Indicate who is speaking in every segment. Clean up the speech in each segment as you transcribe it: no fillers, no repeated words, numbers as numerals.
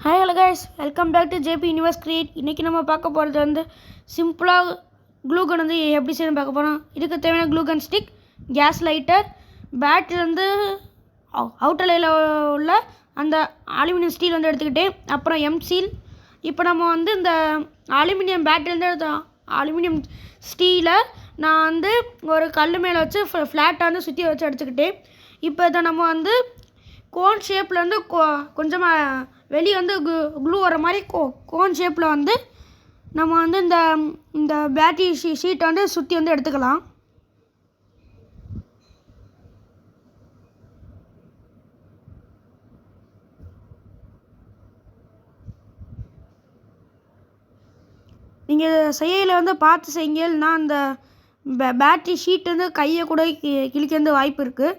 Speaker 1: Hi hello guys, welcome back to JB universe create. இன்றைக்கி நம்ம பார்க்க போகிறது வந்து சிம்பிளாக க்ளூ கன் வந்து எப்படி செய்யணும் பார்க்க போகிறோம். இதுக்கு தேவையான glue gun stick, gas lighter, battery வந்து அவுட்டர் லைனில் உள்ள அந்த அலுமினியம் ஸ்டீல் வந்து எடுத்துக்கிட்டேன். அப்புறம் எம்சீல். இப்போ நம்ம வந்து இந்த அலுமினியம் பேட்டரிலேருந்து எடுத்த அலுமினியம் ஸ்டீலை நான் வந்து ஒரு கல் மேலே வச்சு ஃப்ளாட்டாக வந்து சுற்றி வச்சு எடுத்துக்கிட்டேன். இப்போ இதை நம்ம வந்து கோன் ஷேப்பில் வந்து கொஞ்சமாக வெளியே வந்து க்ளூ வர மாதிரி கோன் ஷேப்பில் வந்து நம்ம வந்து இந்த பேட்டரி ஷீட்டை வந்து சுற்றி வந்து எடுத்துக்கலாம். நீங்கள் செய்யல வந்து பார்த்து செய்யுங்க, இல்லைனா அந்த பேட்டரி ஷீட் வந்து கையை கூட கிழிக்க வந்து வாய்ப்பு இருக்குது.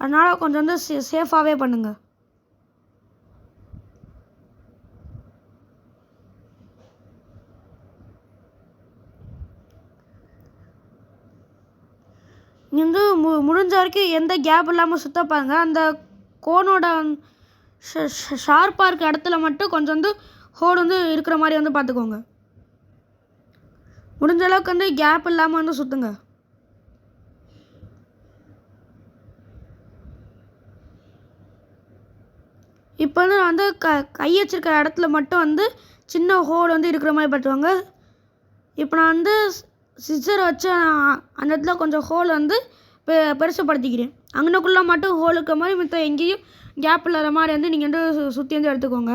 Speaker 1: அதனால் கொஞ்சம் வந்து சேஃபாகவே பண்ணுங்கள். நீங்கள் வந்து முடிஞ்ச வரைக்கும் எந்த கேப் இல்லாமல் சுற்றப்பாங்க. அந்த கோனோட ஷார்ப்பாக இருக்க இடத்துல மட்டும் கொஞ்சம் வந்து ஹோல் வந்து இருக்கிற மாதிரி வந்து பார்த்துக்கோங்க. முடிஞ்ச அளவுக்கு வந்து கேப் இல்லாமல் வந்து சுற்றுங்க. இப்போ வந்து நான் வந்து கை வச்சிருக்கிற இடத்துல மட்டும் வந்து சின்ன ஹோல் வந்து இருக்கிற மாதிரி பார்த்துக்கோங்க. இப்போ நான் வந்து சிசர் வச்சு அந்த இடத்துல கொஞ்சம் ஹோல் வந்து பெருசுப்படுத்திக்கிறேன். அங்கனக்குள்ளே மட்டும் ஹோல் இருக்கிற மாதிரி, மற்ற எங்கேயும் கேப் இல்லாத மாதிரி வந்து நீங்கள் வந்து சுற்றி வந்து எடுத்துக்கோங்க.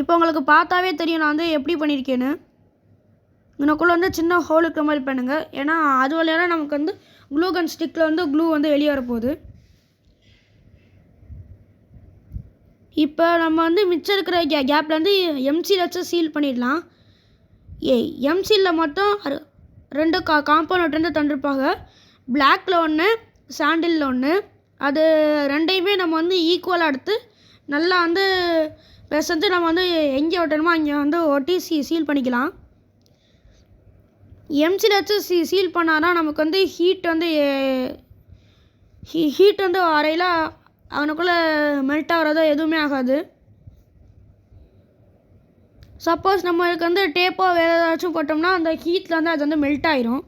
Speaker 1: இப்போ உங்களுக்கு பார்த்தாவே தெரியும் நான் வந்து எப்படி பண்ணியிருக்கேன்னு. இங்கனக்குள்ளே வந்து சின்ன ஹோல் இருக்கிற மாதிரி பண்ணுங்கள். ஏன்னா அது வழியாக நமக்கு வந்து க்ளூ கன் ஸ்டிக்கில் வந்து க்ளூ வந்து வெளியே வரப்போகுது. இப்போ நம்ம வந்து மிச்சம் இருக்கிற கேப்பில் வந்து எம்சியில் வச்சு சீல் பண்ணிடலாம். எம்சியில் மட்டும் 2 காம்பவுண்ட் வந்து தந்துருப்பாங்க. பிளாக்கில் ஒன்று, சாண்டிலில் ஒன்று. அது ரெண்டையுமே நம்ம வந்து ஈக்குவலாக எடுத்து நல்லா வந்து பெசஞ்சு நம்ம வந்து எங்கே ஒட்டணுமோ அங்கே வந்து ஒட்டி சீல் பண்ணிக்கலாம். எம்சியில் வச்சு சீல் பண்ணால் தான் நமக்கு வந்து ஹீட் வந்து வரையில் அவனுக்குள்ளே மெல்ட் ஆகிறதோ எதுவுமே ஆகாது. சப்போஸ் நம்மளுக்கு வந்து டேப்போ வேறு ஏதாச்சும் போட்டோம்னா அந்த ஹீட்டில் வந்து அது வந்து மெல்ட் ஆயிரும்.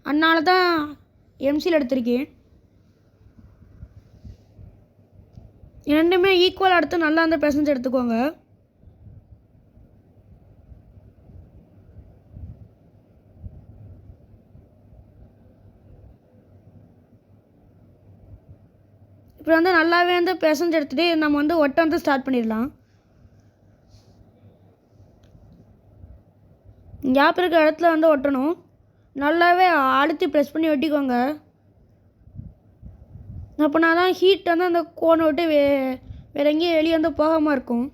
Speaker 1: அதனால தான் எம்சியில் எடுத்திருக்கேன். ரெண்டுமே ஈக்குவலாக எடுத்து நல்லா வந்து பெசஞ்சு எடுத்துக்கோங்க. இப்போ வந்து நல்லாவே வந்து பெசஞ்சு எடுத்துகிட்டு நம்ம வந்து ஒட்ட வந்து ஸ்டார்ட் பண்ணிடலாம். கேப் இருக்கிற இடத்துல வந்து ஒட்டணும். நல்லாவே அழுத்தி ப்ரெஸ் பண்ணி ஒட்டிக்கோங்க. அப்படின்னா தான் ஹீட் வந்து அந்த கோனை விட்டு வேறு எங்கேயும் வெளியே வந்து போகாமல் இருக்கும்.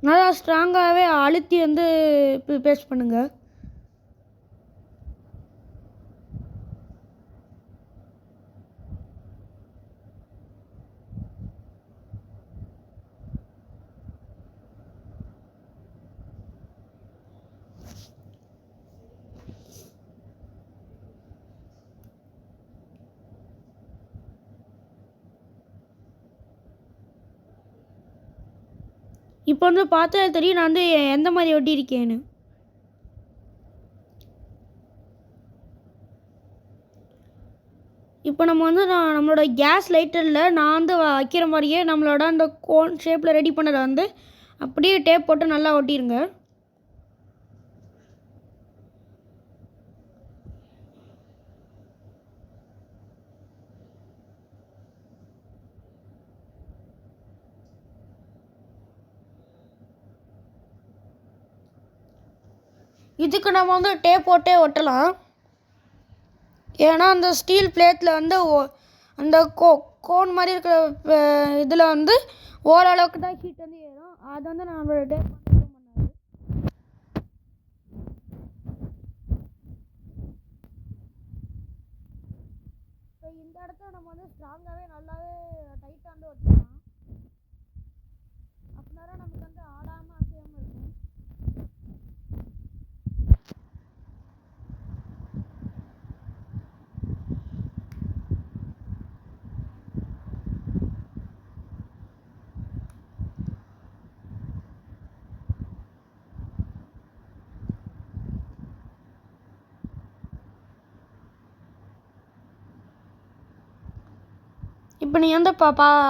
Speaker 1: நல்லா ஸ்ட்ராங்காகவே அழுத்தி வந்து ப்ரெஸ் பண்ணுங்கள். இப்போ வந்து பார்த்தா தெரியும் நான் வந்து எந்த மாதிரி ஒட்டியிருக்கேன்னு. இப்போ நம்ம வந்து நம்மளோட கேஸ் லைட்டரில் நான் வந்து வைக்கிற மாதிரியே நம்மளோட அந்த கோன் ஷேப்பில் ரெடி பண்ணதை வந்து அப்படியே டேப் போட்டு நல்லா ஒட்டிடுங்க. இதுக்கு நம்ம வந்து டேப் போட்டே ஒட்டலாம். ஏன்னா அந்த ஸ்டீல் பிளேட்டில் வந்து அந்த கோன் மாதிரி இருக்கிற இதில் வந்து ஓரளவுக்கு தான் ஹீட் வந்து ஏறும். அது வந்து நம்மளோட டேப் பண்ணாது. இப்போ இந்த இடத்துல நம்ம வந்து ஸ்ட்ராங்காகவே நல்லாவே டைட்டாக வந்து ஒட்டலாம். அப்படின்னா நமக்கு வந்து இப்போ நீங்கள் வந்து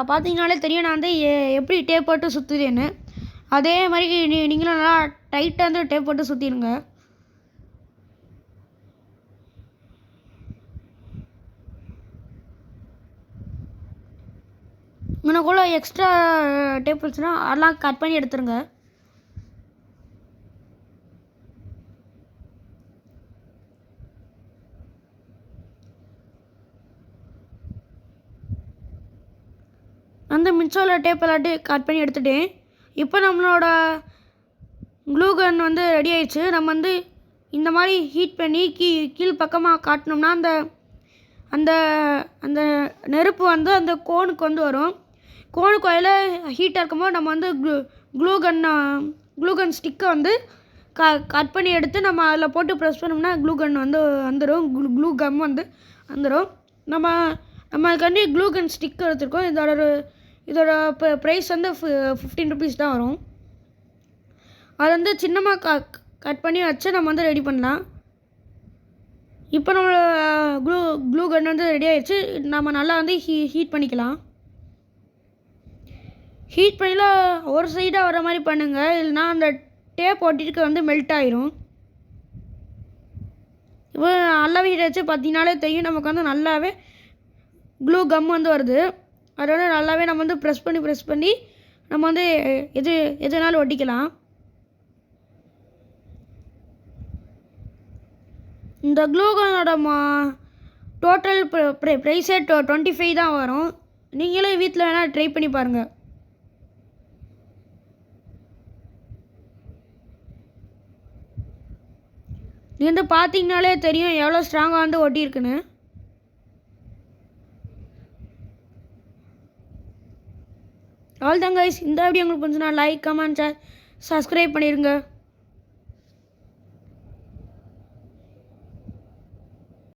Speaker 1: பார்த்தீங்கனாலே தெரியும் நான் வந்து எப்படி டேப் போட்டு சுற்றுறேன்னு. அதே மாதிரி நீங்களும் நல்லா டைட்டாக வந்து டேப் போட்டு சுற்றிடுங்க. உனக்குள்ள எக்ஸ்ட்ரா டேப் இருந்துச்சுன்னா அதெல்லாம் கட் பண்ணி எடுத்துருங்க. அந்த மின்சார டேப் எல்லாத்தையும் கட் பண்ணி எடுத்துட்டேன். இப்போ நம்மளோட க்ளூ கன் வந்து ரெடி ஆயிடுச்சு. நம்ம வந்து இந்த மாதிரி ஹீட் பண்ணி கீழ் பக்கமாக காட்டினோம்னா அந்த அந்த அந்த நெருப்பு வந்து அந்த கோனுக்கு வந்து வரும். கோனுக்கு வரையில் ஹீட்டாக இருக்கும்போது நம்ம வந்து க்ளூ கன் ஸ்டிக்கை வந்து கட் பண்ணி எடுத்து நம்ம அதில் போட்டு ப்ரெஸ் பண்ணோம்னா க்ளூ கன் வந்து வந்துடும். க்ளூ கம் வந்து வந்துடும். நம்மளுக்காண்டி க்ளூ கன் ஸ்டிக் எடுத்துருக்கோம். இதோட ப்ரைஸ் வந்து 15 rupees தான் வரும். அதை வந்து சின்னமாக கட் பண்ணி வச்சு நம்ம வந்து ரெடி பண்ணலாம். இப்போ நம்மளோட க்ளூ கன் வந்து ரெடி ஆயிடுச்சு. நம்ம நல்லா வந்து ஹீட் பண்ணிக்கலாம். ஹீட் பண்ணிலாம் ஒரு சைடாக வர மாதிரி பண்ணுங்கள், இல்லைனா அந்த டேப் ஒட்டிட்டு வந்து மெல்ட் ஆயிரும். இப்போ நல்லாவே ஹீட் ஆச்சு. பார்த்தீங்கனாலே தெரியும் நமக்கு வந்து நல்லாவே க்ளூ கம் வந்து வருது. அதோட நல்லாவே நம்ம வந்து ப்ரெஸ் பண்ணி நம்ம வந்து எதுனாலும் ஒட்டிக்கலாம். இந்த க்ளூ கன்னோட டோட்டல் ப்ரைஸே 25 தான் வரும். நீங்களே வீட்டில் வேணால் ட்ரை பண்ணி பாருங்கள். நீ வந்து பார்த்தீங்கனாலே தெரியும் எவ்வளோ ஸ்ட்ராங்காக வந்து ஒட்டியிருக்குன்னு. ஆல் தான் கைஸ். இந்த வீடியோ உங்களுக்கு பிடிச்சுன்னா லைக், கமெண்ட், ஷேர், சப்ஸ்கிரைப் பண்ணிடுங்க.